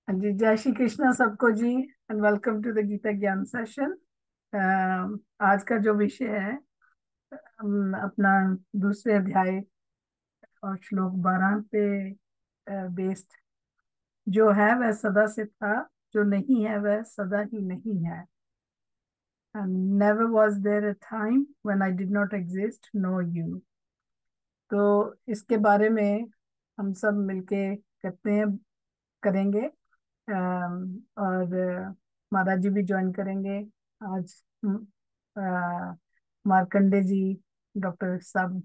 हाँ जी, जय श्री कृष्णा सबको जी। And welcome to the Gita ज्ञान सेशन। आज का जो विषय है, हम अपना दूसरे अध्याय और श्लोक 12 पे बेस्ड जो है वह सदा से था, जो नहीं है वह सदा ही नहीं है। Never was there a time when I did not exist, no you. तो इसके बारे में हम सब मिलके करते हैं, करेंगे। और महाराज जी भी ज्वाइन करेंगे आज। मार्कंडे जी, डॉक्टर साहब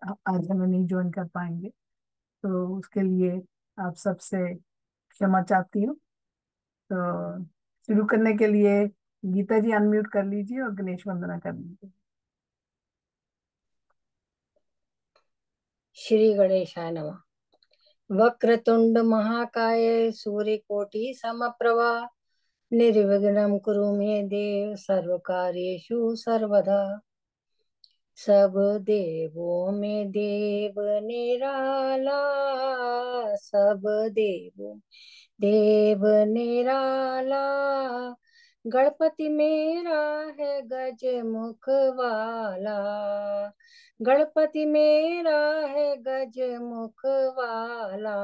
आज हमें नहीं ज्वाइन कर पाएंगे, तो उसके लिए आप सबसे क्षमा चाहती हूँ। तो शुरू करने के लिए गीता जी अनम्यूट कर लीजिए और गणेश वंदना कर लीजिए। श्री गणेशाय नमः। वक्रतुंड महाकाय सूर्यकोटि समप्रभा निर्विघ्नं कुरु मे देव सर्वकार्येषु सर्वदा। सब देवों में देव निराला, सब देवों देव निराला। गणपति मेरा है गज मुख वाला, गणपति मेरा है गज मुख वाला।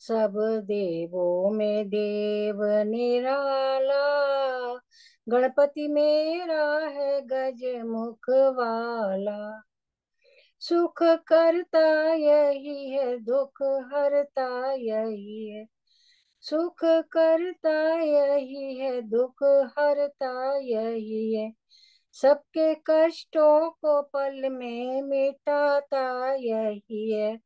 सब देवों में देव निराला, गणपति मेरा है गज मुख वाला। सुख करता यही है, दुख हरता यही है। सुख करता यही है, दुख हरता यही है। सबके कष्टों को पल में मिटाता यही है।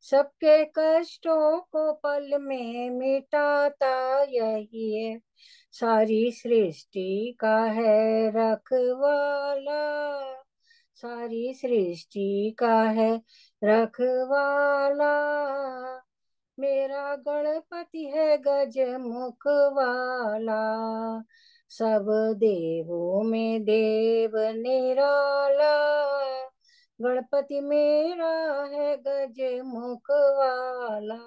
सबके कष्टों को पल में मिटाता यही है। सारी सृष्टि का है रखवाला, सारी सृष्टि का है रखवाला। मेरा गणपति है गज मुख वाला, सब देवों में देव निराला। गणपति मेरा है गज मुख वाला।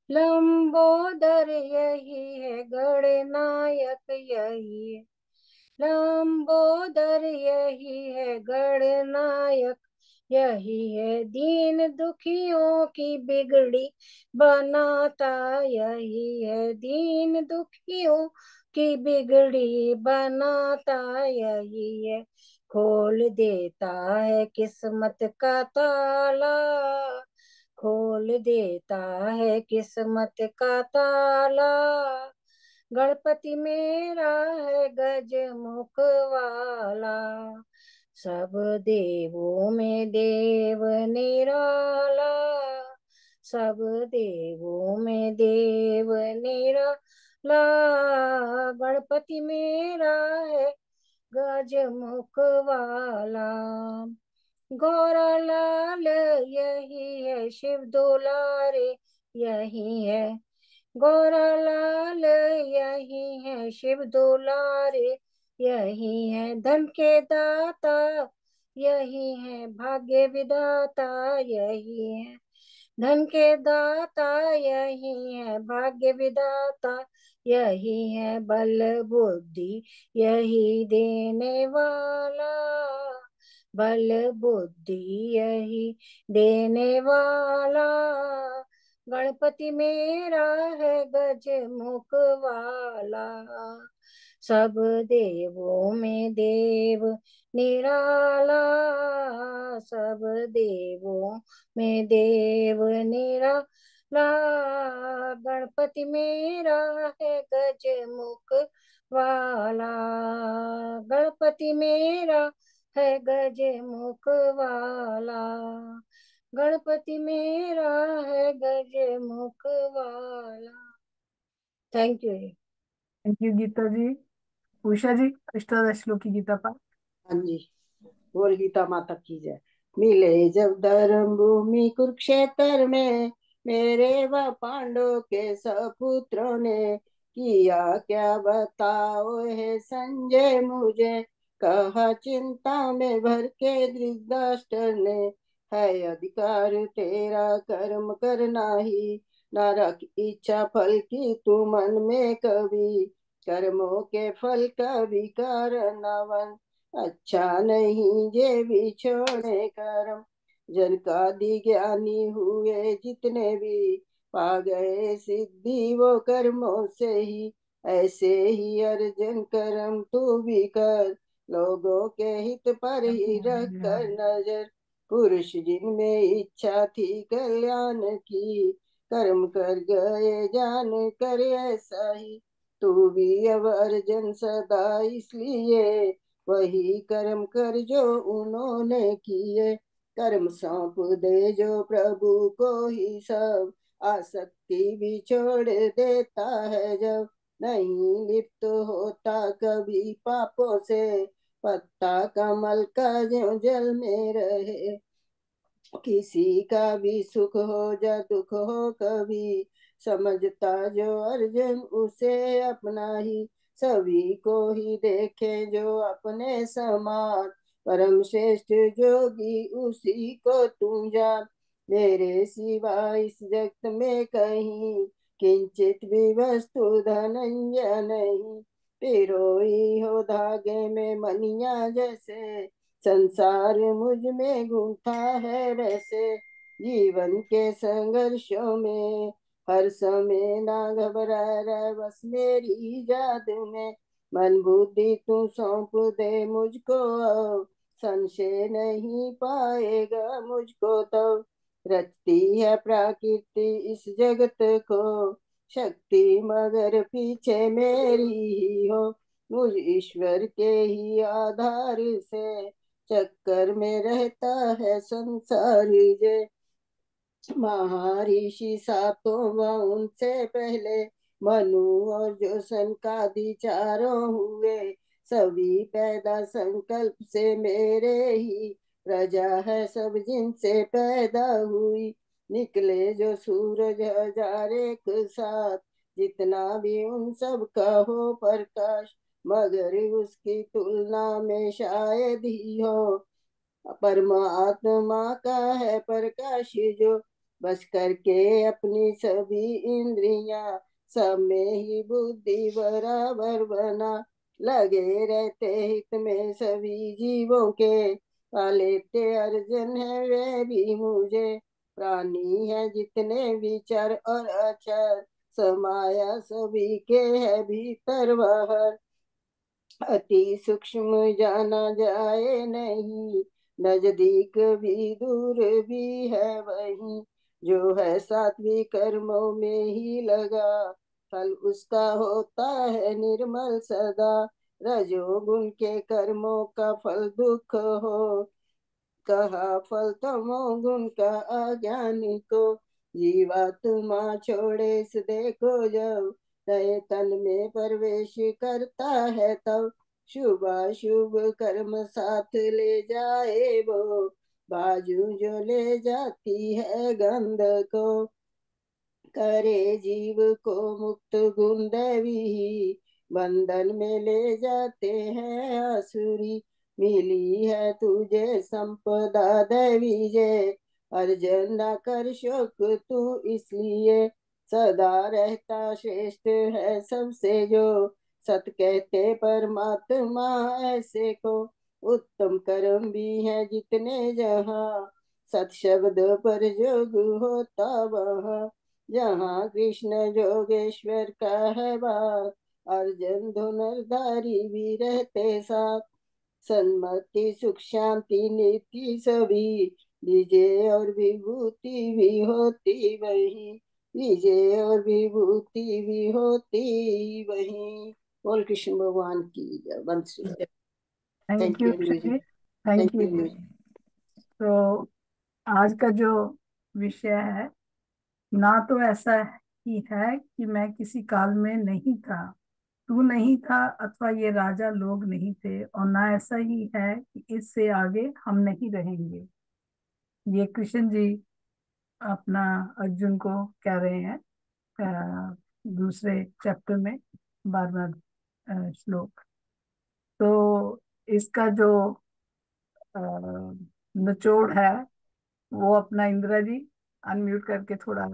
लंबोदर यही है, गणनायक यही है। लंबोदर यही है, गणनायक यही है। दीन दुखियों की बिगड़ी बनाता यही है। दीन दुखियों की बिगड़ी बनाता यही है। खोल देता है किस्मत का ताला, खोल देता है किस्मत का ताला। गणपति मेरा है गज मुख वाला, सब देवों में देव निराला। सब देवों में देव निराला, गणपति मेरा है गज मुख वाला। गौरा लाल यही है, शिव दुलारे यही है। गौरा लाल यही है, शिव दुलारे यही है। धन के दाता यही है, भाग्य विधाता यही है। धन के दाता यही है, भाग्य विधाता यही है। बल बुद्धि यही देने वाला, बल बुद्धि यही देने वाला। गणपति मेरा है गज मुख वाला, सब देवों में देव निराला। सब देवों में देव निराला, गणपति मेरा है गज मुख वाला। गणपति मेरा है गज मुख वाला, गणपति मेरा है गज मुख वाला। Thank you ji. Thank you Gita ji. Usha ji, अष्टादश श्लोक की गीता पाठ। हाँ जी, बोल गीता माता की जय। मिले जब धर्म भूमि कुरुक्षेत्र में, मेरे व पांडव के सपुत्रों ने किया क्या बताओ है संजय मुझे। कहा चिंता में भर के धृतराष्ट्र ने, है अधिकार तेरा कर्म करना ही, न रख इच्छा फल की तू मन में कभी, कर्मों के फल का विकार न वन। अच्छा नहीं जे भी छोड़े कर्म, जन का दी ज्ञानी हुए जितने भी, पा गए सिद्धि वो कर्मों से ही। ऐसे ही अर्जन कर्म तू भी कर, लोगों के हित पर ही रख कर नजर। पुरुष जिनमें इच्छा थी कल्याण की, कर्म कर गए जान कर ऐसा ही। तू भी अब अर्जन सदा इसलिए, वही कर्म कर जो उन्होंने किए। कर्म सौंप दे जो प्रभु को ही सब, आसक्ति भी छोड़ देता है जब। नहीं लिप्त होता कभी पापों से, पत्ता कमल का ज्यों जल में रहे। किसी का भी सुख हो या दुख हो कभी, समझता जो अर्जुन उसे अपना ही। सभी को ही देखे जो अपने समान, परम श्रेष्ठ जोगी उसी को तू जान। मेरे सिवा इस जगत में कहीं, किंचित भी वस्तु धनंजय नहीं। पिरोई हो धागे में मनिया जैसे, संसार मुझ में गूंथा है वैसे। जीवन के संघर्षों में हर समय ना घबरा रह, बस मेरी जादू में मन बुद्धि तू सौंप दे मुझको अब। संशय नहीं पाएगा मुझको तो, रचती है प्रकृति इस जगत को, शक्ति मगर पीछे मेरी ही हो। मुझ ईश्वर के ही आधार से, चक्कर में रहता है संसार जे। महर्षि सातों व उनसे पहले, मनु और जो सनकादि चारों हुए, सभी पैदा संकल्प से मेरे ही। प्रजा है सब जिनसे पैदा हुई, निकले जो सूरज हजार एक साथ। जितना भी उन सब का हो प्रकाश, मगर उसकी तुलना में शायद ही हो। परमात्मा का है प्रकाश जो, बस करके अपनी सभी इंद्रियां, सब में ही बुद्धि बराबर बना। लगे रहते हित में सभी जीवों के, पालेते अर्जन है वे भी मुझे। प्राणी है जितने विचार और अचर, समाया सभी के है भीतर बाहर। अति सूक्ष्म जाना जाए नहीं, नजदीक भी दूर भी है वही। जो है सात्विक कर्मों में ही लगा, फल उसका होता है निर्मल सदा। रजोगुण के कर्मों का फल दुख हो, कहा फल तमोगुण का अज्ञानी को। जीवात्मा छोड़े इस देखो जब, नए तन में प्रवेश करता है तब। शुभ शुभ कर्म साथ ले जाए वो, बाजू जो ले जाती है गंध को। करे जीव को मुक्त गुण दैवी, बंधन में ले जाते हैं आसुरी। मिली है तुझे संपदा दैवी जय, अर्जन न कर शोक तू इसलिए। सदा रहता श्रेष्ठ है सबसे जो, सत कहते परमात्मा ऐसे को। उत्तम कर्म भी है जितने जहाँ, सत शब्द पर जोग होता वहाँ। जहाँ कृष्ण जोगेश्वर का है बात, अर्जन धनुर्धारी भी रहते साथ। सन्मति सुख शांति नीति सभी, विजय और विभूति भी होती वही। विजय और विभूति भी होती वही। बोल कृष्ण भगवान की जय। Vansh thank thank you you Indu ji. जी। थैंक थैंक यू यू जी। इंदु जी। तो आज का जो विषय है, ना तो ऐसा ही है कि मैं किसी काल में नहीं था, तू नहीं था, अथवा ये राजा लोग नहीं थे, और ना ऐसा ही है कि इससे आगे हम नहीं रहेंगे। ये कृष्ण जी अपना अर्जुन को कह रहे हैं दूसरे चैप्टर में, 12वां श्लोक। तो इसका जो अ, निचोड़ है, वो अपना इंदिरा जी अनम्यूट करके थोड़ा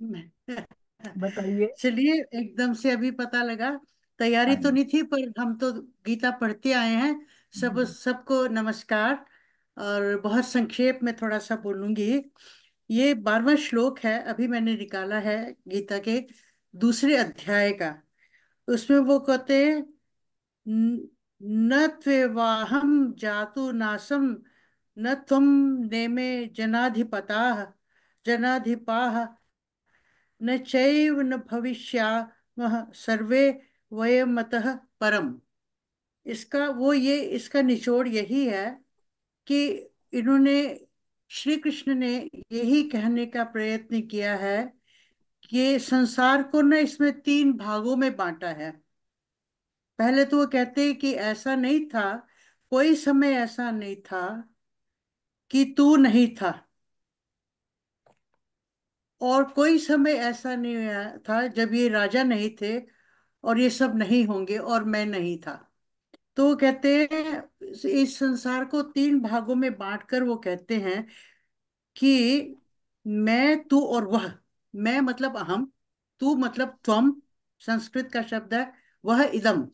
बताइए। चलिए, एकदम से अभी पता लगा। तैयारी तो हाँ। नहीं थी, पर हम तो गीता पढ़ते आए हैं। सबको नमस्कार। और बहुत संक्षेप में थोड़ा सा बोलूंगी। ये 12वां श्लोक है, अभी मैंने निकाला है गीता के दूसरे अध्याय का। उसमें वो कहते हैं, "न न त्वेवाहम जातु नासम, न त्वम नेमे जनाधिपताः जनाधिपाः, न चैव न भविष्यामः सर्वे वयमतः परम"। इसका निचोड़ यही है कि इन्होंने, श्री कृष्ण ने यही कहने का प्रयत्न किया है कि संसार को न इसमें 3 भागों में बांटा है। पहले तो वो कहते हैं कि ऐसा नहीं था, कोई समय ऐसा नहीं था कि तू नहीं था, और कोई समय ऐसा नहीं हुआ था जब ये राजा नहीं थे, और ये सब नहीं होंगे, और मैं नहीं था। तो वो कहते हैं, इस संसार को 3 भागों में बांटकर वो कहते हैं कि मैं, तू और वह। मैं मतलब अहम, तू मतलब त्वम, संस्कृत का शब्द है, वह इदम।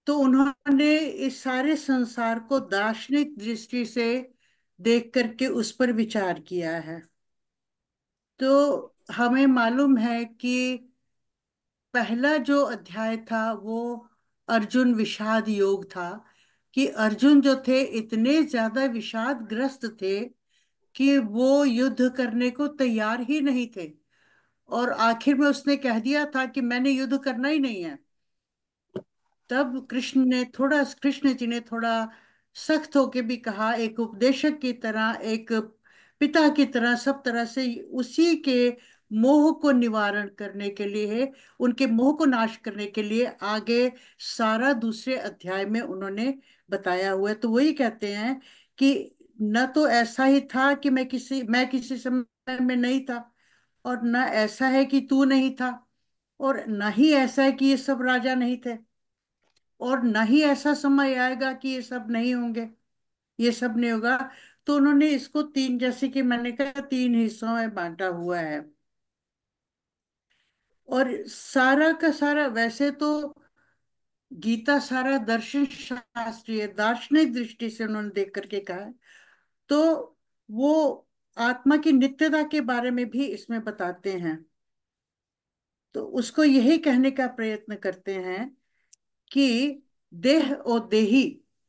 तो उन्होंने इस सारे संसार को दार्शनिक दृष्टि से देख करके उस पर विचार किया है। तो हमें मालूम है कि पहला जो अध्याय था वो अर्जुन विषाद योग था, कि अर्जुन जो थे इतने ज्यादा विषादग्रस्त थे कि वो युद्ध करने को तैयार ही नहीं थे। और आखिर में उसने कह दिया था कि मैंने युद्ध करना ही नहीं है। तब कृष्ण जी ने थोड़ा सख्त होके भी कहा, एक उपदेशक की तरह, एक पिता की तरह, सब तरह से उसी के मोह को निवारण करने के लिए, उनके मोह को नाश करने के लिए आगे सारा दूसरे अध्याय में उन्होंने बताया हुआ है। तो वही कहते हैं कि न तो ऐसा ही था कि मैं किसी समय में नहीं था, और न ऐसा है कि तू नहीं था, और न ही ऐसा है कि ये सब राजा नहीं थे, और न ही ऐसा समय आएगा कि ये सब नहीं होंगे, ये सब नहीं होगा। तो उन्होंने इसको तीन, जैसे कि मैंने कहा, 3 हिस्सों में बांटा हुआ है। और सारा का सारा, वैसे तो गीता सारा दर्शन शास्त्रीय दार्शनिक दृष्टि से उन्होंने देख करके कहा है। तो वो आत्मा की नित्यता के बारे में भी इसमें बताते हैं। तो उसको यही कहने का प्रयत्न करते हैं कि देह और देही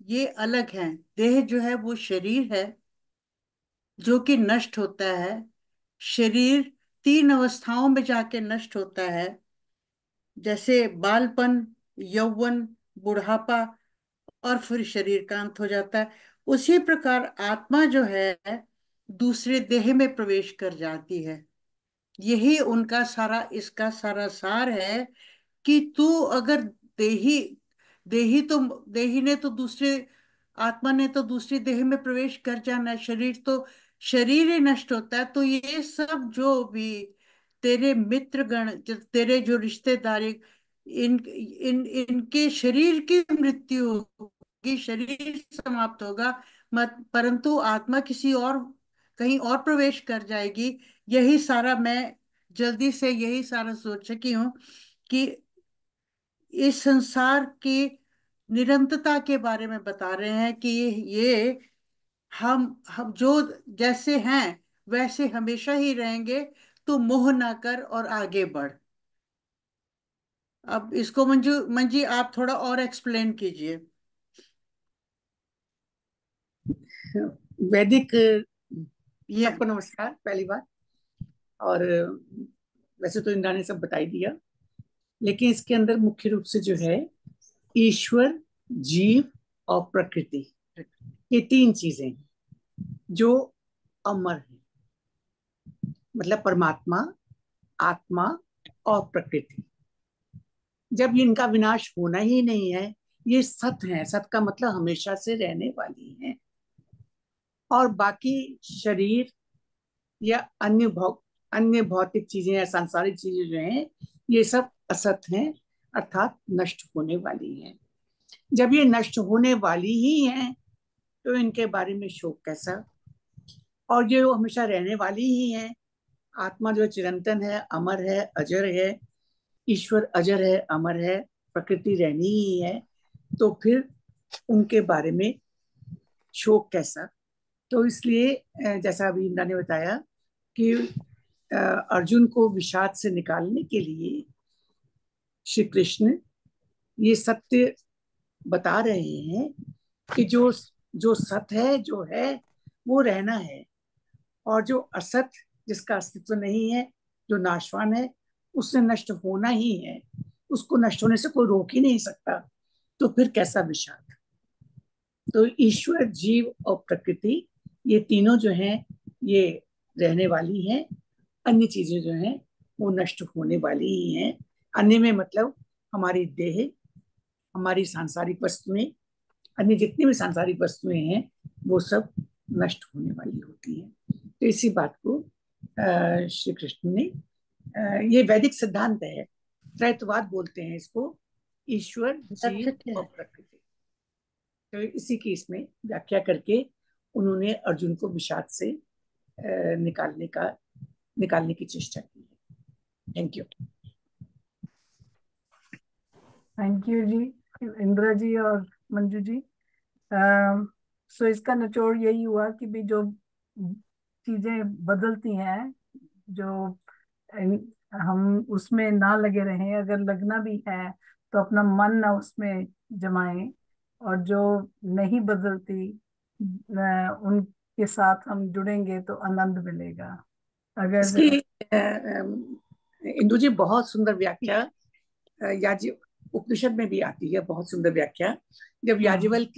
ये अलग हैं। देह जो है वो शरीर है, जो कि नष्ट होता है। शरीर 3 अवस्थाओं में जाके नष्ट होता है, जैसे बालपन, यौवन, बुढ़ापा, और फिर शरीर का अंत हो जाता है। उसी प्रकार आत्मा जो है दूसरे देह में प्रवेश कर जाती है। यही उनका सारा, इसका सारा सार है कि तू अगर देही देही तो देही ने तो दूसरे आत्मा ने तो दूसरी देह में प्रवेश कर जाना है। शरीर ही नष्ट होता है। तो ये सब जो भी तेरे मित्रगण, तेरे जो रिश्तेदार, इन इन इनके शरीर की मृत्यु होगी, शरीर समाप्त होगा, मत परंतु आत्मा किसी और, कहीं और प्रवेश कर जाएगी। यही सारा मैं जल्दी से यही सारा सोच सकी हूँ कि इस संसार की निरंतरता के बारे में बता रहे हैं कि ये हम जो जैसे हैं वैसे हमेशा ही रहेंगे। तो मोह ना कर और आगे बढ़। अब इसको मंजू मंजी आप थोड़ा और एक्सप्लेन कीजिए। वैदिक, ये सबको नमस्कार पहली बार। और वैसे तो इंद्रा ने सब बता ही दिया, लेकिन इसके अंदर मुख्य रूप से जो है ईश्वर, जीव और प्रकृति, ये 3 चीजें हैं जो अमर है। मतलब परमात्मा, आत्मा और प्रकृति। जब इनका विनाश होना ही नहीं है, ये सत है। सत का मतलब हमेशा से रहने वाली है। और बाकी शरीर या अन्य भौतिक चीजें या सांसारिक चीजें जो हैं, ये सब असत हैं, अर्थात नष्ट होने वाली हैं। जब ये नष्ट होने वाली ही हैं, तो इनके बारे में शोक कैसा। और ये वो हमेशा रहने वाली ही हैं, आत्मा जो है चिरंतन है, अमर है, अजर है। ईश्वर अजर है, अमर है, प्रकृति रहनी ही है। तो फिर उनके बारे में शोक कैसा? तो इसलिए जैसा अभी इंद्रा ने बताया कि अर्जुन को विषाद से निकालने के लिए श्री कृष्ण ये सत्य बता रहे हैं कि जो जो सत है, जो है, वो रहना है। और जो असत, जिसका अस्तित्व नहीं है, जो नाशवान है, उससे नष्ट होना ही है। उसको नष्ट होने से कोई रोक ही नहीं सकता। तो फिर कैसा विषाद? तो ईश्वर, जीव और प्रकृति, ये तीनों जो हैं, ये रहने वाली हैं। अन्य चीजें जो हैं वो नष्ट होने वाली ही हैं। अन्य में मतलब हमारी देह, हमारी सांसारिक वस्तुएं, अन्य जितनी भी सांसारिक वस्तुएं हैं वो सब नष्ट होने वाली होती हैं। तो इसी बात को श्री कृष्ण ने, ये वैदिक सिद्धांत है, त्रैतवाद बोलते हैं इसको, ईश्वर, जीव और प्रकृति। तो इसी की इसमें व्याख्या करके उन्होंने अर्जुन को विषाद से निकालने की चेष्टा की है। Thank you. थैंक यू जी, इंदिरा जी और मंजू जी। सो इसका निचोड़ यही हुआ कि भी जो चीजें बदलती हैं, जो हम उसमें ना लगे रहें, अगर लगना भी है तो अपना मन ना उसमें जमाएं, और जो नहीं बदलती उनके साथ हम जुड़ेंगे तो आनंद मिलेगा। इसकी अगर इंदु जी बहुत सुंदर व्याख्या याजी उपनिषद में भी आती है, बहुत सुंदर व्याख्या। जब याज्ञवल्क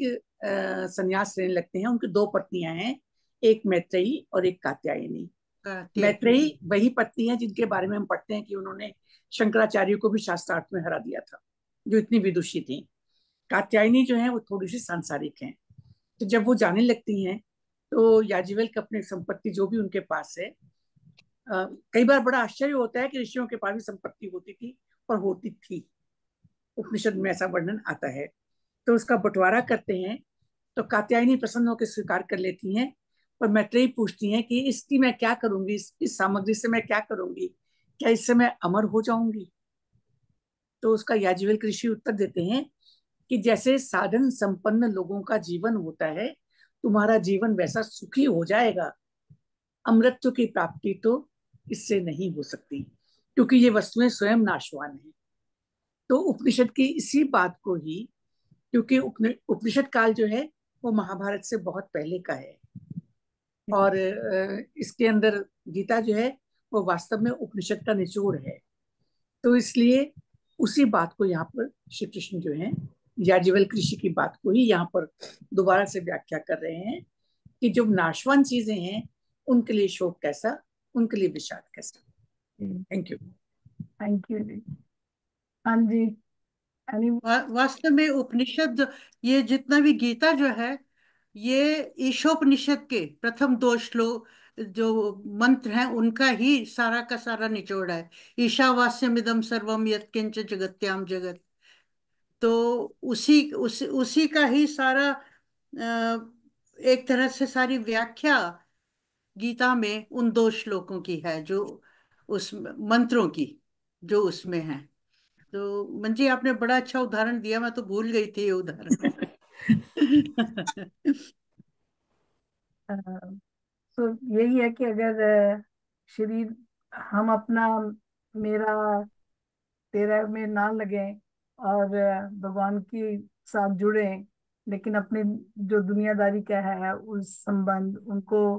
संन्यास लेने लगते हैं, उनकी दो पत्नियां हैं, एक मैत्रेयी और एक कात्यायनी। मैत्रेयी वही पत्नी है जिनके बारे में हम पढ़ते हैं कि उन्होंने शंकराचार्य को भी शास्त्रार्थ में हरा दिया था, जो इतनी विदुषी थी। कात्यायनी जो है वो थोड़ी सी सांसारिक हैं। तो जब वो जाने लगती हैं तो याज्ञवल्क्य अपनी संपत्ति जो भी उनके पास है, कई बार बड़ा आश्चर्य होता है कि ऋषियों के पास भी संपत्ति होती थी और होती थी, उपनिषद में ऐसा वर्णन आता है। तो उसका बंटवारा करते हैं। तो कात्यायनी प्रसन्न होकर स्वीकार कर लेती हैं, पर मैत्रेयी पूछती हैं कि इसकी मैं क्या करूंगी, इस सामग्री से मैं क्या करूंगी, क्या इससे मैं अमर हो जाऊंगी? तो उसका याज्ञवल्क्य ऋषि उत्तर देते हैं कि जैसे साधन संपन्न लोगों का जीवन होता है, तुम्हारा जीवन वैसा सुखी हो जाएगा। अमृतत्व की प्राप्ति तो इससे नहीं हो सकती, क्योंकि ये वस्तुएं स्वयं नाशवान हैं। तो उपनिषद की इसी बात को ही, क्योंकि उपनिषद काल जो है वो महाभारत से बहुत पहले का है, और इसके अंदर गीता जो है वो वास्तव में उपनिषद का निचोड़ है। तो इसलिए उसी बात को यहाँ पर श्री कृष्ण जो है याज्ञवल्क्य ऋषि की बात को ही यहाँ पर दोबारा से व्याख्या कर रहे हैं कि जो नाशवान चीजें हैं उनके लिए शोक कैसा, उनके लिए विषाद कैसा। Thank you. थैंक यू जी। हाँ जी। वास्तव में उपनिषद, ये जितना भी गीता जो है, ये ईशोपनिषद के प्रथम दो श्लोक जो मंत्र हैं उनका ही सारा का सारा निचोड़ है। ईशावास्यमिदं सर्वम यत्किंच जगत्याम जगत। तो उसी का ही सारा एक तरह से सारी व्याख्या गीता में उन दो श्लोकों की है, जो उस मंत्रों की जो उसमें है। तो मंजी, आपने बड़ा अच्छा उदाहरण दिया, मैं तो भूल गई थी ये उदाहरण। तो यही है कि अगर शरीर, हम अपना, मेरा तेरा में ना लगे और भगवान के साथ जुड़े, लेकिन अपने जो दुनियादारी का है उस संबंध उनको,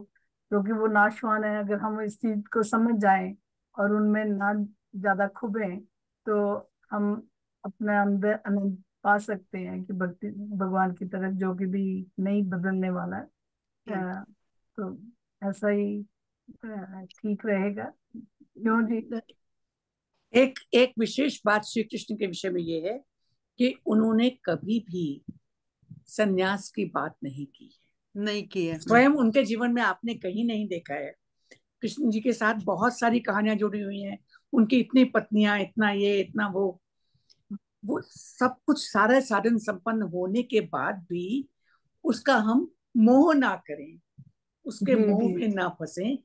क्योंकि वो नाशवान है, अगर हम इस चीज को समझ जाएं और उनमें ना ज्यादा खुबे, तो हम अपने अंदर आनंद पा सकते हैं कि भक्ति भगवान की तरफ, जो कि भी नहीं बदलने वाला है। तो ऐसा ही ठीक रहेगा, क्यों जी? एक एक विशेष बात श्री कृष्ण के विषय में ये है कि उन्होंने कभी भी संन्यास की बात नहीं की है, नहीं की है। स्वयं उनके जीवन में आपने कहीं नहीं देखा है। कृष्ण जी के साथ बहुत सारी कहानियां जुड़ी हुई हैं, उनकी इतनी पत्नियां, इतना ये, इतना वो सब कुछ सारे साधन संपन्न होने के बाद भी उसका हम मोह ना करें, उसके जी मोह जी। में ना फंसे,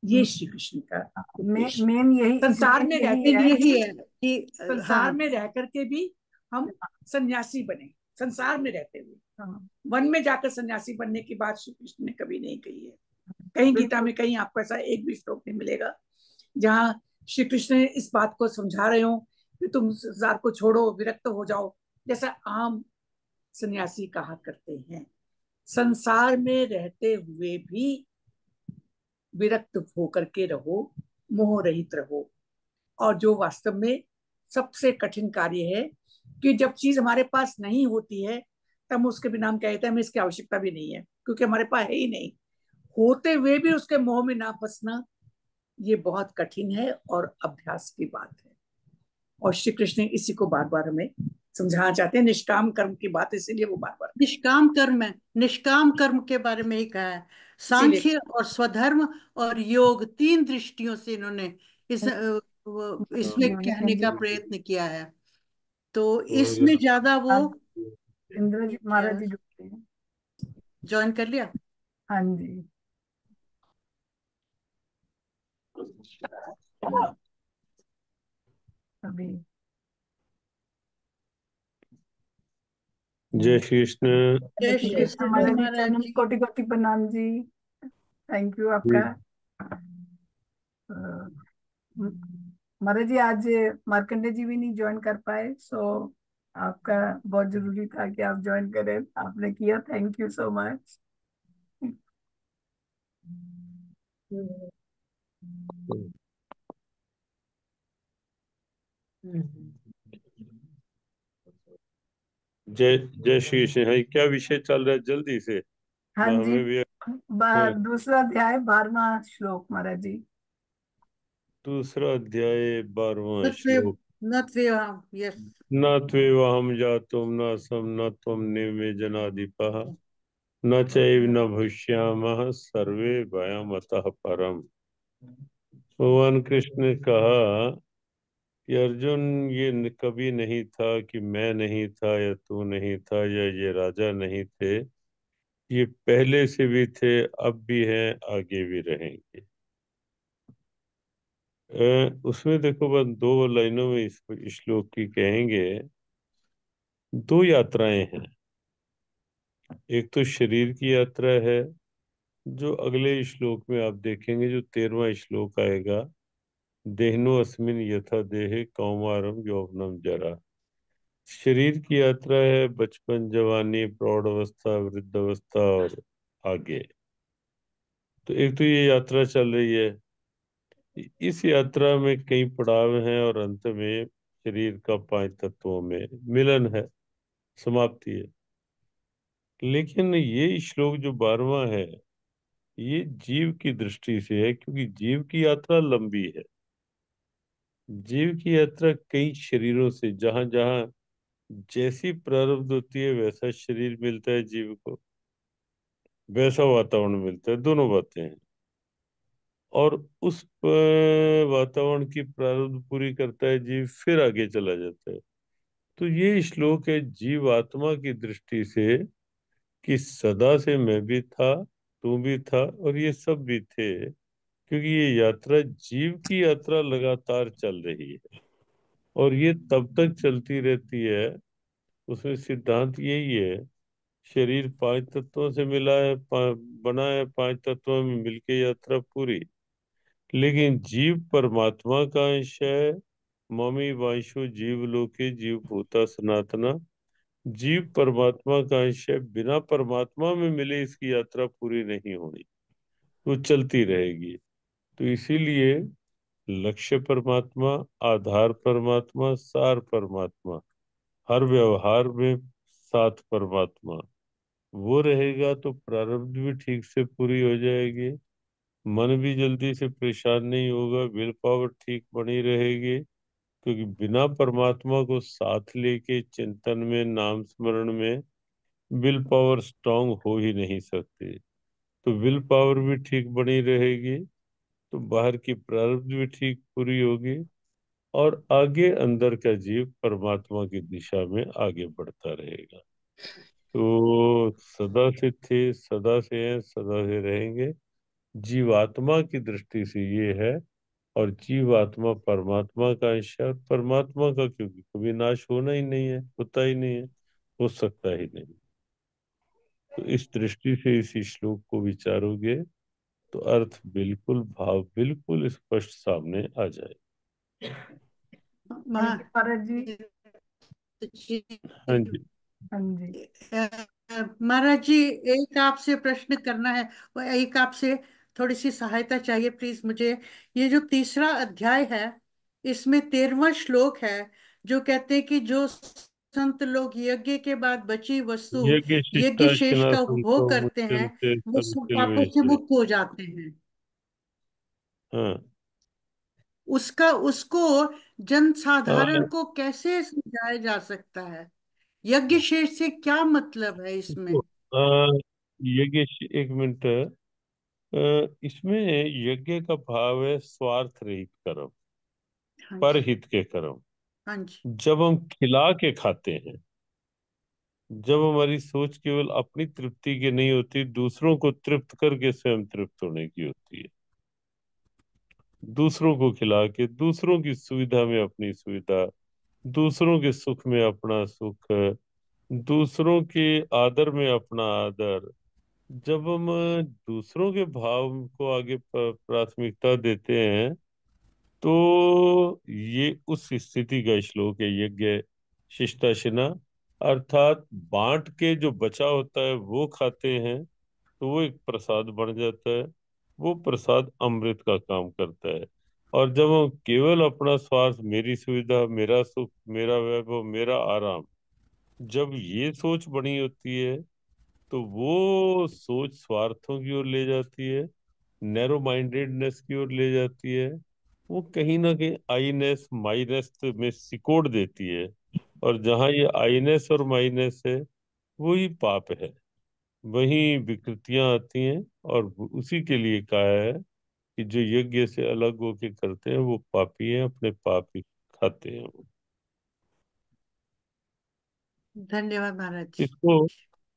ये श्री कृष्ण का उद्देश्य। मेन यही संसार मेन में यही रहते है। यही भी, है कि संसार हाँ, में रह करके भी हम सन्यासी बने, संसार में रहते हुए। हाँ, वन में जाकर सन्यासी बनने की बात श्री कृष्ण ने कभी नहीं कही है। कहीं गीता बिल्कुल। में कहीं आपको ऐसा एक भी श्लोक नहीं मिलेगा जहां श्री कृष्ण ने इस बात को समझा रहे हो कि तुम संसार को छोड़ो, विरक्त हो जाओ, जैसा आम सन्यासी कहा करते हैं। संसार में रहते हुए भी विरक्त होकर के रहो, मोह रहित रहो। और जो वास्तव में सबसे कठिन कार्य है कि जब चीज हमारे पास नहीं होती है तब उसके बिना हम कहते हैं हमें इसकी आवश्यकता भी नहीं है, क्योंकि हमारे पास है ही नहीं। होते हुए भी उसके मोह में ना फंसना, ये बहुत कठिन है और अभ्यास की बात है। और श्री कृष्ण इसी को बार बार हमें समझाना चाहते हैं। निष्काम कर्म की बात इसीलिए वो बार बार निष्काम कर्म है, निष्काम कर्म के बारे में ही कहा है। इसीलिए सांख्य और स्वधर्म और योग, तीन दृष्टियों से इन्होंने इसमें कहने का प्रयत्न किया है। तो इसमें ज्यादा वो अब इंद्र जी, क्या महाराज जी जुड़ते हैं। ज्वाइन कर लिया। हाँ जी। अभी जय श्री कृष्ण। जय श्री श्री कृष्ण कृष्ण महाराज जी, महाराज चरण जी। कोटि कोटि प्रणाम जी। थैंक यू आपका। अ, महाराज जी, आज मार्कंडे जी भी नहीं ज्वाइन कर पाए, सो आपका बहुत जरूरी था कि आप ज्वाइन करें, आपने किया, थैंक यू सो मच। जय जय श्री कृष्ण। है क्या विषय चल रहा है जल्दी से? हाँ जी, हमें भी। हाँ, दूसरा अध्याय 12वां श्लोक महाराज जी। दूसरा अध्याय 12वां नत्वे श्लोक। नत्वे यस। न त्वेवाहं जातुम न सम न त्वं निमे जनाधिपः न चैव न भविष्यामः सर्वे वयमतः परम। भगवान कृष्ण ने कहा कि अर्जुन, ये कभी नहीं था कि मैं नहीं था या तू नहीं था या ये राजा नहीं थे। ये पहले से भी थे, अब भी हैं, आगे भी रहेंगे। उसमें देखो, बस दो लाइनों में इस श्लोक की कहेंगे। दो यात्राएं हैं। एक तो शरीर की यात्रा है, जो अगले श्लोक में आप देखेंगे, जो 13वां श्लोक आएगा। देहनो अस्मिन यथा देहे कौमारम यौवनम जरा। शरीर की यात्रा है, बचपन, जवानी, प्रौढ़ अवस्था, वृद्ध अवस्था और आगे। तो एक तो ये यात्रा चल रही है। इस यात्रा में कई पड़ाव हैं और अंत में शरीर का 5 तत्वों में मिलन है, समाप्ति है। लेकिन ये श्लोक जो 12वां है, ये जीव की दृष्टि से है, क्योंकि जीव की यात्रा लंबी है। जीव की यात्रा कई शरीरों से, जहां जहां जैसी प्रारब्ध होती है वैसा शरीर मिलता है जीव को, वैसा वातावरण मिलता है। दोनों बातें हैं। और उस वातावरण की प्रारब्ध पूरी करता है जीव, फिर आगे चला जाता है। तो ये श्लोक है जीव आत्मा की दृष्टि से, कि सदा से मैं भी था, तू भी था और ये सब भी थे। क्योंकि ये यात्रा, जीव की यात्रा लगातार चल रही है और ये तब तक चलती रहती है। उसमें सिद्धांत यही है, शरीर 5 तत्वों से मिला है, बना है, 5 तत्वों में मिलके यात्रा पूरी। लेकिन जीव परमात्मा का अंश है। ममी वांशु जीव लोके जीव भूता सनातना। जीव परमात्मा का अंश है। बिना परमात्मा में मिले इसकी यात्रा पूरी नहीं होनी, वो चलती रहेगी। तो इसीलिए लक्ष्य परमात्मा, आधार परमात्मा, सार परमात्मा, हर व्यवहार में साथ परमात्मा, वो रहेगा तो प्रारब्ध भी ठीक से पूरी हो जाएगी। मन भी जल्दी से परेशान नहीं होगा, विल पावर ठीक बनी रहेगी। क्योंकि बिना परमात्मा को साथ लेके चिंतन में, नाम स्मरण में, विल पावर स्ट्रांग हो ही नहीं सकती। तो विल पावर भी ठीक बनी रहेगी, तो बाहर की प्रारब्ध भी ठीक पूरी होगी और आगे अंदर का जीव परमात्मा की दिशा में आगे बढ़ता रहेगा। तो सदा से थे, सदा से हैं, सदा से रहेंगे। जीवात्मा की दृष्टि से ये है, और जीवात्मा परमात्मा का अंश है, और परमात्मा का क्योंकि कभी नाश होना ही नहीं है, होता ही नहीं है, हो सकता ही नहीं। तो इस दृष्टि से इस श्लोक को विचारोगे तो अर्थ बिल्कुल, भाव बिल्कुल स्पष्ट सामने आ जाए। थैंक यू महाराज जी। हाँ जी। हाँ जी। महाराज जी, एक आपसे प्रश्न करना है, और एक आपसे थोड़ी सी सहायता चाहिए प्लीज मुझे। ये जो तीसरा अध्याय है, इसमें 13वां श्लोक है, जो कहते हैं कि जो संत लोग यज्ञ के बाद बची वस्तु यज्ञ यज्ञ शिष्टा शेष का शिनासंतो उपभोग करते हैं, मुच्यन्ते वो सब पापों से संकिल्यते। मुक्त हो जाते हैं। हाँ। उसका उसको जनसाधारण आ, को कैसे समझाया जा सकता है? यज्ञ शेष से क्या मतलब है इसमें? आ, एक मिनट। इसमें यज्ञ का भाव है स्वार्थ रहित कर्म, हाँ जी। परहित के कर्म। हाँ जी। जब हम खिला के खाते हैं, जब हमारी सोच केवल अपनी तृप्ति की नहीं होती, दूसरों को तृप्त करके स्वयं तृप्त होने की होती है, दूसरों को खिला के दूसरों की सुविधा में अपनी सुविधा, दूसरों के सुख में अपना सुख, दूसरों के आदर में अपना आदर, जब हम दूसरों के भाव को आगे प्राथमिकता देते हैं, तो ये उस स्थिति का श्लोक है, यज्ञ शिष्टाशिना। अर्थात बांट के जो बचा होता है वो खाते हैं, तो वो एक प्रसाद बन जाता है, वो प्रसाद अमृत का काम करता है। और जब हम केवल अपना स्वार्थ, मेरी सुविधा, मेरा सुख, मेरा वैभव, मेरा आराम, जब ये सोच बनी होती है, तो वो सोच स्वार्थों की ओर ले जाती है, नैरो माइंडेडनेस की ओर ले जाती है, वो कहीं ना कहीं आईनेस माइनेस में सिकोड़ देती है। और जहाँ ये आईनेस और माइनेस है, वही पाप है, वही विकृतियां आती हैं। और उसी के लिए कहा है कि जो यज्ञ से अलग होके करते हैं वो पापी हैं, अपने पाप ही खाते हैं वो। धन्यवाद महाराज जी। इसको,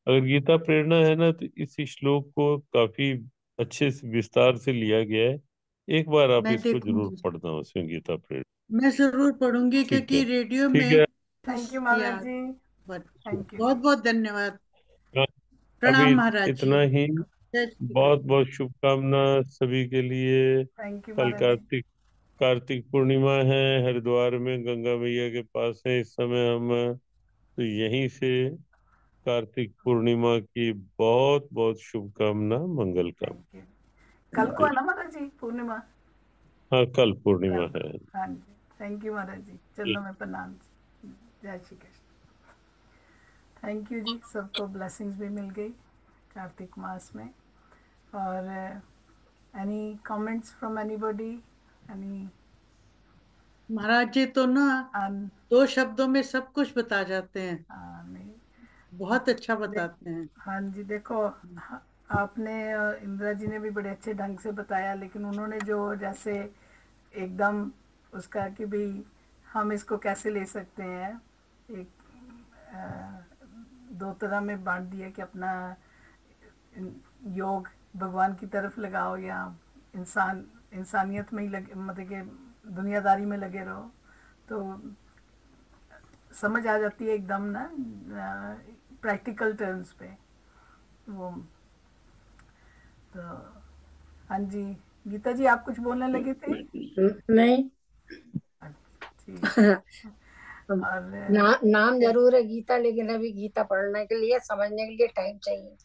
अगर गीता प्रेरणा है ना, तो इस श्लोक को काफी अच्छे से विस्तार से लिया गया है। एक बार आप मैं इसको जरूर देखूंगी, पढ़ना, उसमें गीता प्रेरणा। मैं जरूर पढ़ूंगी, ठीक है। क्योंकि रेडियो ठीक में है। थैंक यू या महाराज जी। थैंक यू बहुत जी। बहुत धन्यवाद। हाँ, अभी प्रणाम महाराज जी। इतना ही। जय श्री बहुत कृष्ण। बहुत शुभकामना सभी के लिए। थैंक यू कल महाराज जी। कार्तिक पूर्णिमा है, हरिद्वार में गंगा मैया के पास है इस समय हम। तो यहीं से कार्तिक पूर्णिमा की बहुत बहुत शुभकामना, मंगल थैंक यू। कल को कामना। है ना महाराज जी पूर्णिमा? हाँ, कल पूर्णिमा कल है। को, हाँ जी। थैंक यू महाराज जी, चरणों में प्रणाम। जय श्री कृष्ण। थैंक यू जी, सबको ब्लेसिंग्स भी मिल गई कार्तिक मास में। और any comments from anybody? Any? Maharaj ji तो ना दो शब्दों में सब कुछ बता जाते हैं, नहीं, बहुत अच्छा देख, बताते हैं। हाँ जी, देखो, आपने इंदिरा जी ने भी बड़े अच्छे ढंग से बताया, लेकिन उन्होंने जो जैसे एकदम उसका कि भाई हम इसको कैसे ले सकते हैं, एक दो तरह में बांट दिया कि अपना योग भगवान की तरफ लगाओ या इंसानियत में ही लगे, मतलब कि दुनियादारी में लगे रहो, तो समझ आ जाती है एकदम ना प्रैक्टिकल टर्म्स पे वो। तो हाँ जी, गीता जी आप कुछ बोलने लगे थे? नहीं। ठीक। और नाम जरूर है गीता, लेकिन अभी गीता पढ़ने के लिए, समझने के लिए टाइम चाहिए।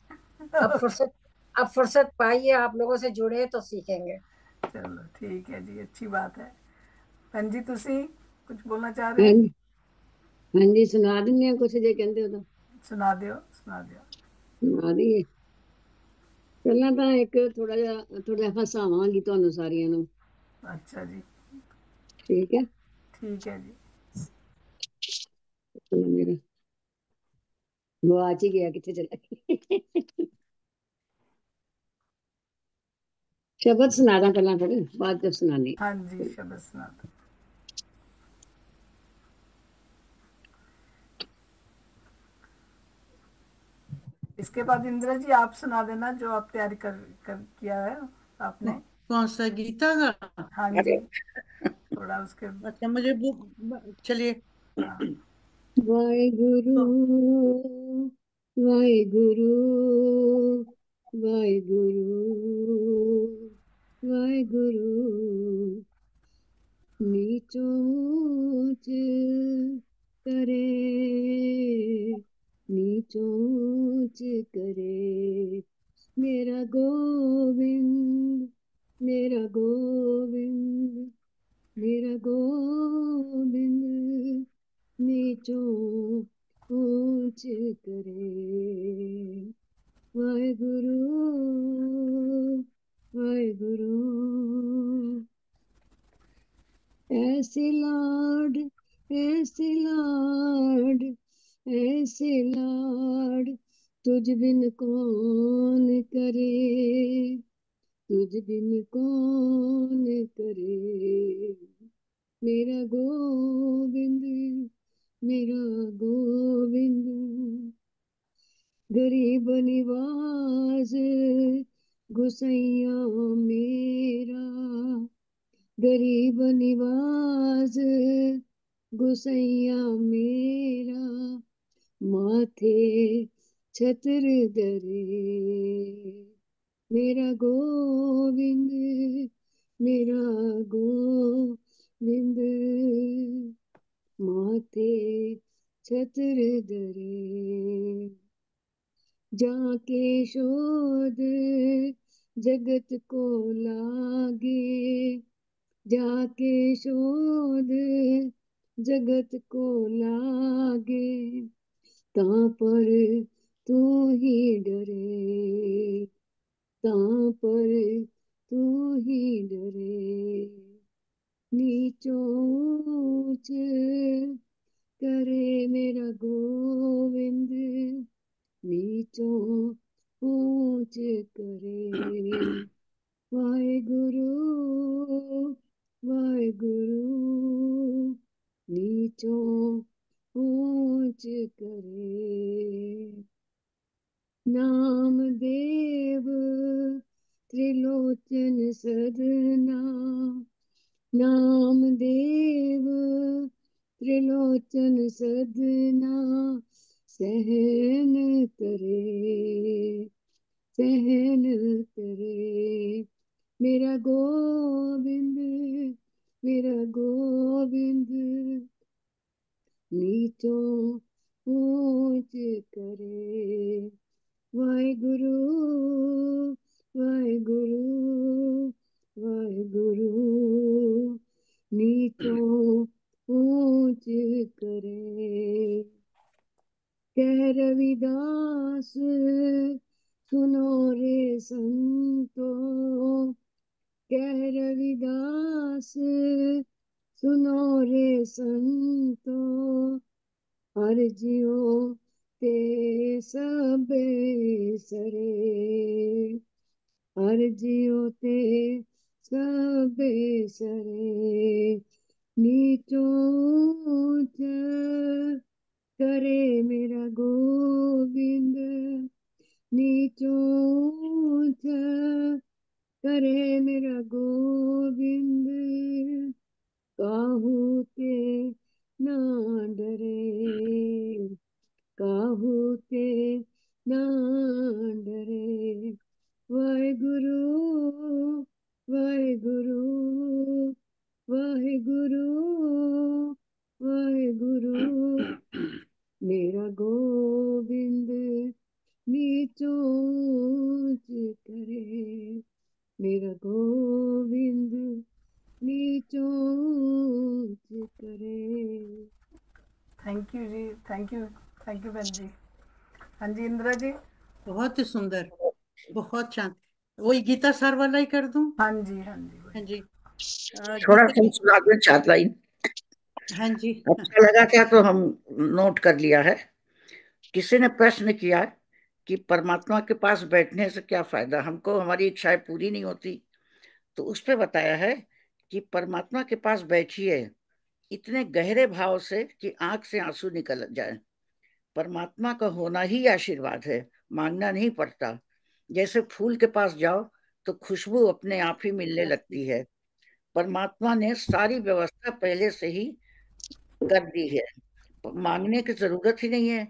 अब फुर्सत पाइए, आप लोगों से जुड़े तो सीखेंगे। चलो ठीक है जी, अच्छी बात है। हाँ जी, तुसी कुछ बोलना चाह हाँ रहे? जी, हाँ जी, सुना दिंने कुछ जे कहते हो तो सुना दियो, सुना दियो। सुना दीए। ਪਹਿਲਾਂ ਤਾਂ ਇੱਕ ਥੋੜਾ ਜਿਹਾ ਹਸਾਵਾਂਗੀ ਤੁਹਾਨੂੰ ਸਾਰੀਆਂ ਨੂੰ। अच्छा जी, ਠੀਕ ਹੈ। ठीक है जी। ਚਲੋ ਮੇਰਾ ਗਵਾਚ ਹੀ ਗਿਆ, ਕਿੱਥੇ ਚਲਾ ਗਿਆ। ਸ਼ਬਦ ਸੁਣਾ ਦਾਂ ਪਹਿਲਾਂ, ਫਿਰ ਬਾਅਦ ਚ ਸੁਣਾਨੀ। हाँ जी, शब्द सुना दो। इसके बाद इंदिरा जी आप सुना देना जो आप तैयारी कर किया है। आपने? कौन सा, गीता का? हाँ अरे जी, थोड़ा उसके। अच्छा, मुझे चलिए। हाँ, वाहेगुरु तो वाहेगुरु वाहेगुरु वाहेगुरु। नीचो ऊंच करे, नीचो ऊंच करे, मेरा गोविंद, मेरा गोविंद, मेरा गोविंद। नीचो ऊंच करे, वाहेगुरु वाहेगुरु। ऐसे लाड, ऐसे लाड, ऐसे लाड, तुझ बिन कौन करे, तुझ बिन कौन करे, मेरा गोविंद, मेरा गोविंद। गरीब निवाज गुसैया मेरा, गरीब निवाज गुसैया मेरा, माथे छत्र धरे, मेरा गोविंद, मेरा गोविंद। माथे छत्र धरे, जाके शोध जगत को लागे, जाके शोध जगत को लागे, तां पर तू ही डरे, तां पर तू ही डरे। नीचो ऊंच करे मेरा गोविंद, नीचो ऊंच करे, वाहेगुरु वाहेगुरु। नीचो ऊंच करे, नाम देव त्रिलोचन सदना, नाम देव त्रिलोचन सदना, सहन करे, सहन करे, मेरा गोविंद, मेरा गोविंद। नीचो ऊंच करे, वाहेगुरु वाहेगुरु वाहेगुरु। नीचो ऊंच करे, कह रविदास सुनो रे संतो, कह रविदास सुनो रे संतो, हर जियो ते सबे सरे, हर जियो ते सबे सरे। नीचो ऊंच करे मेरा गोविंद, नीचो ऊंच करे मेरा गोविंद। काहू ते ना डरे, काहू ते ना डरे, वाहेगुरु वाहेगुरु वाहेगुरु वाहेगुरु। मेरा गोविंद नीचो ऊंच करे, मेरा गोविंद नीचो ऊंच करे। Thank you ji, thank you, thank you बहन जी। हाँ जी, इंदिरा जी। बहुत ही सुंदर, बहुत शांत। वही गीता सार वाला ही कर दूं? हाँ जी, हाँ जी, हाँ जी। थोड़ा गीता सा सुना दो 4 लाइन। हाँ जी। अच्छा लगा क्या तो हम नोट कर लिया है। किसी ने प्रश्न किया कि परमात्मा के पास बैठने से क्या फायदा, हमको हमारी इच्छाएं पूरी नहीं होती। तो उस पे बताया है कि परमात्मा के पास बैठिए इतने गहरे भाव से कि आंख से आंसू निकल जाए। परमात्मा का होना ही आशीर्वाद है, मांगना नहीं पड़ता। जैसे फूल के पास जाओ तो खुशबू अपने आप ही मिलने लगती है। परमात्मा ने सारी व्यवस्था पहले से ही कर दी है, मांगने की जरूरत ही नहीं है।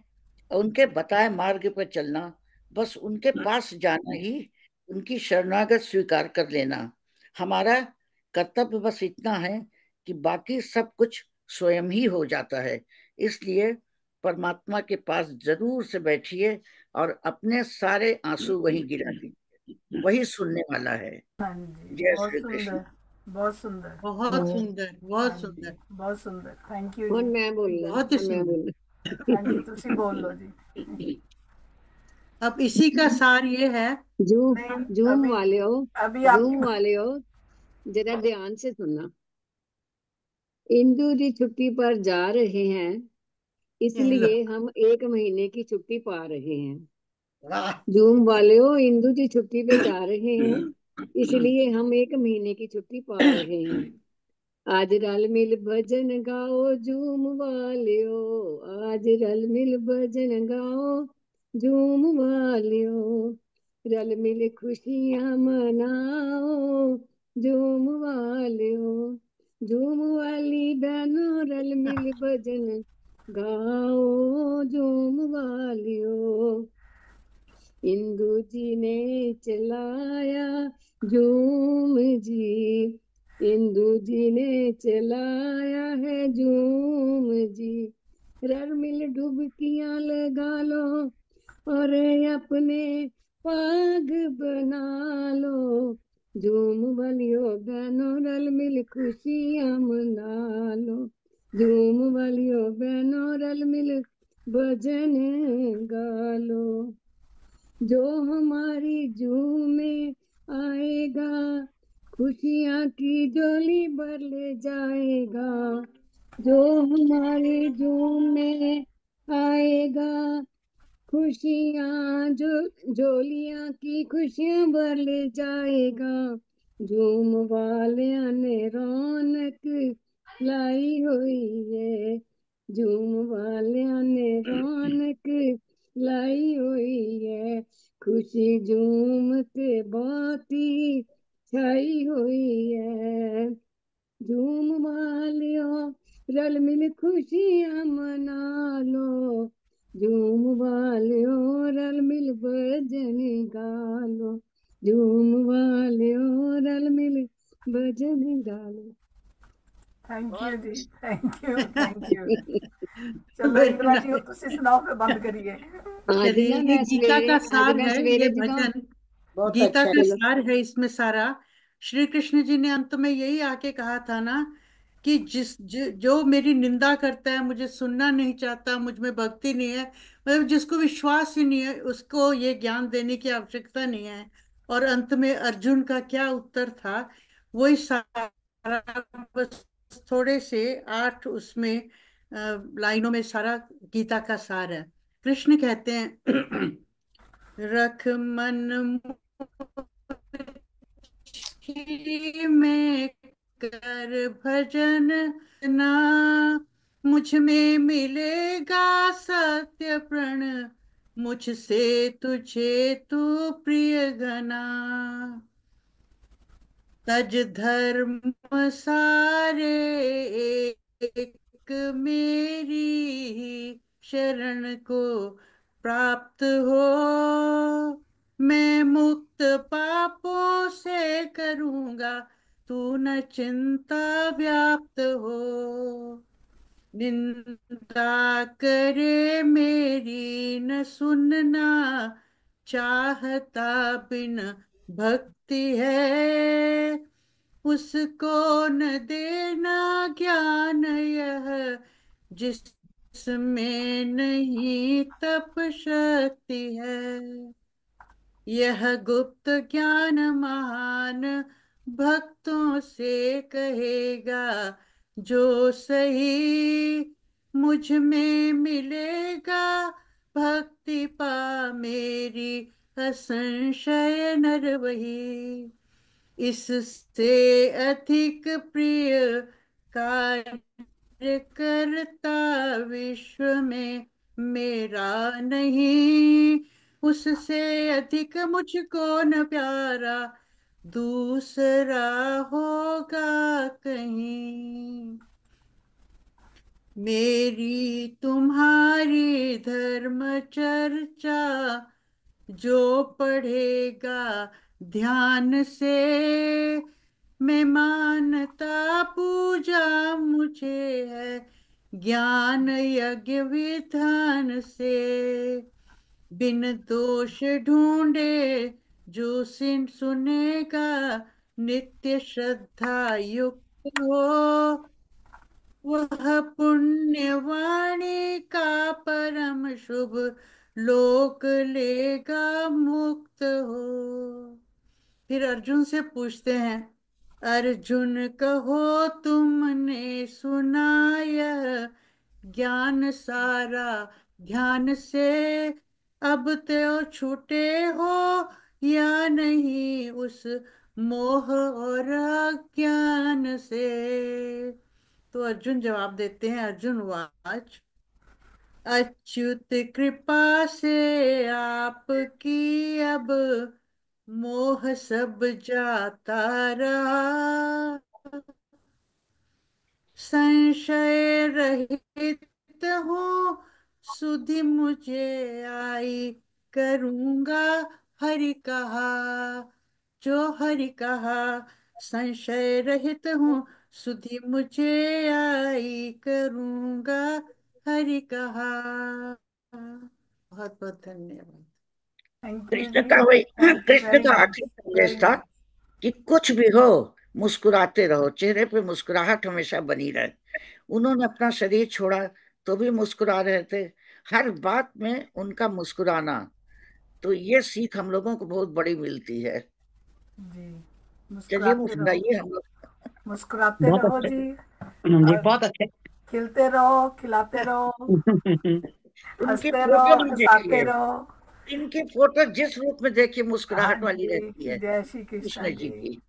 उनके बताए मार्ग पर चलना, बस उनके पास जाना ही, उनकी शरणागत स्वीकार कर लेना। हमारा कर्तव्य बस इतना है कि बाकी सब कुछ स्वयं ही हो जाता है। इसलिए परमात्मा के पास जरूर से बैठिए और अपने सारे आंसू वही गिरा दीजिए, वही सुनने वाला है। हाँ जी, जय बहुत श्री कृष्ण। सुंदर, बहुत सुंदर। बहुत सुंदर, हाँ बहुत जी, सुंदर। बहुत सुंदर, थैंक यू ਹੁਣ जी। ਮੈਂ ਬੋਲਣਾ बहुत ही ਹੁਣ ਮੈਂ सुंदर। ਬੋਲਣਾ हाँ जी, तुसी बोल लो जी। अब इसी का सार ये है। जूम नहीं, जूम अभी वाले हो अभी जूम आपकी वाले हो जरा ध्यान से सुनना। इंदू जी छुट्टी पर जा रहे हैं, हेलो। इसलिए हम 1 महीने की छुट्टी पा रहे हैं। वाह। जूम वाले हो, इंदू जी छुट्टी पे जा रहे हैं, इसलिए हम 1 महीने की छुट्टी पा रहे हैं। आज रल मिल भजन गाओ झूम वालियो, आज रल मिल भजन गाओ झूम वालियो, रल मिल खुशियां मनाओ झूम वालियो, झूम वाली बहनों रल मिल भजन गाओ झूम वालियो। इंदू जी ने चलाया झूम जी, इंदू जी ने चलाया है झूम जी, रल मिल डुबकियां लगा लो और अपने पाग बना लो, झूम वालियो बहनों रल मिल खुशियां मना लो, झूम वालियो बहनों रल मिल भजन गा लो। जो हमारी जूम में आएगा, खुशियां की झोली भर ले जाएगा, जो हमारी जूम में आएगा, खुशियां जो झोलियां की खुशियां भर ले जाएगा, झूम वालिया ने रौनक लाई हुई है, झूम वालिया ने रौनक लाई हुई है, खुशी झूम के बाती छाई हुई है, झूम वालियो रल मिल खुशियां मना लो, झूम वालियो रल मिल भजन गा लो, झूम वालियो रल मिल भजन गा लो। थैंक यू बहुत जी, थैंक यू, थैंक यू। चलो वेरी इंदिरा जी नाइस। तुसी सुनाओ, फिर बंद करिए। आज चलिए, ना ये मैं गीता सवेरे का आज सार मैं है, ये सवेरे जदों भजन बहुत गीता अच्छा का है। चलो सार है इसमें सारा। श्री कृष्ण जी ने अंत में यही आके कहा था ना कि जो मेरी निंदा करता है, मुझे सुनना नहीं चाहता, मुझ में भक्ति नहीं है, मतलब जिसको विश्वास ही नहीं है, उसको ये ज्ञान देने की आवश्यकता नहीं है। और अंत में अर्जुन का क्या उत्तर था, वही सारा, बस थोड़े से 8 उसमें लाइनों में सारा गीता का सार है। कृष्ण कहते हैं रख मन मुट्ठी में कर भजन ना, मुझ में मिलेगा सत्य प्रण, मुझसे तुझे तू प्रिय घना, तज धर्म सारे एक मेरी शरण को प्राप्त हो, मैं मुक्त पापों से करूंगा तू न चिंता व्याप्त हो, निंदा करे मेरी न सुनना, चाहता बिन भक्ति है, उसको न देना ज्ञान यह, जिसमें नहीं तप शक्ति है, यह गुप्त ज्ञान महान भक्तों से कहेगा, जो सही मुझ में मिलेगा, भक्ति पा मेरी असंशय नर वही, इससे अधिक प्रिय कार्य करता विश्व में मेरा नहीं, उससे अधिक मुझको न प्यारा दूसरा होगा कहीं। मेरी तुम्हारी धर्म चर्चा जो पढ़ेगा ध्यान से, मैं मानता पूजा मुझे है ज्ञान यज्ञ विधान से। बिन दोष ढूंढे जो सिन सुनेगा, नित्य श्रद्धा युक्त हो, वह पुण्यवाणी का परम शुभ लोक लेगा मुक्त हो। फिर अर्जुन से पूछते हैं, अर्जुन कहो तुमने सुना यह ज्ञान सारा ध्यान से, अब तो छूटे हो या नहीं उस मोह और अज्ञान से। तो अर्जुन जवाब देते हैं, अर्जुन वाच, अच्युत कृपा से आपकी अब मोह सब जाता रहा, संशय रहित हूँ सुधि मुझे आई करूँगा हरि कहा। जो हरि कहा संशय रहित हूँ सुधि मुझे आई करूँगा हरि कहा। बहुत बहुत धन्यवाद। थैंक यू कृष्ण जी, का वही थैंक यू कृष्ण वेरी का मच, आखिरी संदेश वेरी था मच। कि कुछ भी हो मुस्कुराते रहो, चेहरे पे मुस्कुराहट हमेशा बनी रहे। उन्होंने अपना शरीर छोड़ा तो भी मुस्कुरा रहे थे, हर बात में उनका मुस्कुराना। तो ये सीख हम लोगों को बहुत बड़ी मिलती है। जी, चलिए मुस्कुराते रहो, मुस्कुराइए हम लोग। मुस्कुराते बहुत रहो अच्छे जी, जी, और बहुत अच्छे। खिलते रहो, खिलाते रहो, इनकी हंसते फोटो रहो, भी हंसाते देखिए, रहो। इनकी फोटो जिस रूप में देखिए हाँ मुस्कुराहट वाली जी, रहती है जय श्री कृष्ण कृष्ण जी जी। की।